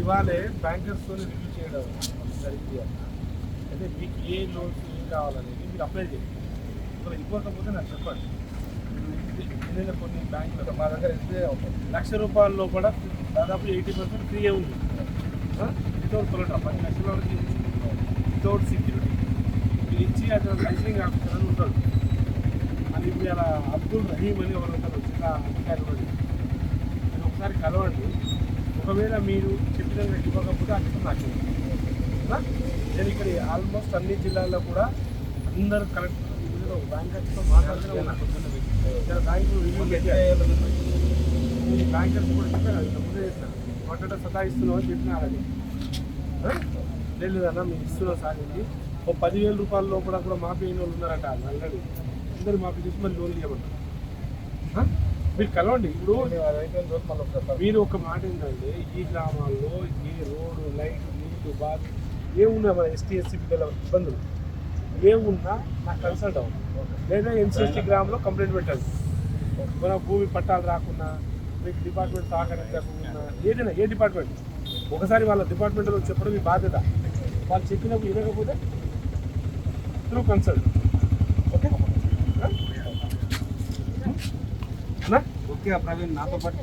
ఇవాళే బ్యాంకర్స్తో రివ్యూ చేయడం జరిగింది. అయితే మీకు ఏ లోన్స్ ఏం కావాలనేది మీరు అప్లై చేయండి. ఇక్కడ ఇవ్వకపోతే నాకు చెప్పండి. ఏదైనా కొన్ని బ్యాంకులు మా దగ్గర ఎస్బీఐ ఉంటుంది, ₹1,00,000 లోపల దాదాపు 80% ఫ్రీయే ఉంది. వితౌట్ కొలెటరల్ 10 లక్షల వరకు వితౌట్ సెక్యూరిటీ మీరు ఇచ్చి అక్కడ లైసెన్సింగ్ ఆఫీసర్ అని ఉంటాడు. అది ఇప్పుడు అలా అబ్దుల్ రహీమ్ అని ఎవరు ఉంటారు, చిన్న అధికారి వాడు. మీరు ఒకసారి కలవండి. ఒకవేళ మీరు చెప్పిన ఇవ్వకపోతే అక్కడ నాకు నేను ఇక్కడ ఆల్మోస్ట్ అన్ని జిల్లాల్లో కూడా అందరు కలెక్టర్ బ్యాంకర్స్తో మాట్లాడుతూనే ఉన్నాను. బ్యాంకులు రివ్యూ బ్యాంకర్స్ కూడా చెప్పాను, ముందే చేస్తాను మాట్లాడ సతాయిస్తున్నావు అని చెప్పిన అలాగే లేదన్నా మేము ఇస్తున్నాం సాగింది. ఓ ₹10,000 లోపల కూడా మాఫీ అయిన వాళ్ళు ఉన్నారట. ఆల్రెడీ అందరూ మాఫీ చేసి మళ్ళీ లోన్లు ఇవ్వమంటారు. మీరు కలవండి. ఇప్పుడు మీరు ఒక మాట ఏంటంటే ఈ గ్రామాల్లో ఏ రోడ్డు లైట్ నీళ్లు బాగా ఏమున్నా మన ఎస్టీ ఎస్సీ పిల్లల ఇబ్బందులు ఏమున్నా నాకు కన్సల్ట్ అవ్వండి. లేదా ఎన్సీఎస్టీ గ్రామంలో కంప్లైంట్ పెట్టండి. మన భూమి పట్టాలు రాకుండా మీకు డిపార్ట్మెంట్ సహకరించకుండా ఏదైనా ఏ డిపార్ట్మెంట్ ఒకసారి వాళ్ళ డిపార్ట్మెంట్లో చెప్పడం మీ బాధ్యత. వాళ్ళు చెప్పినప్పుడు వినకపోతే through consult. Okay okay Praveen నాతో పాటు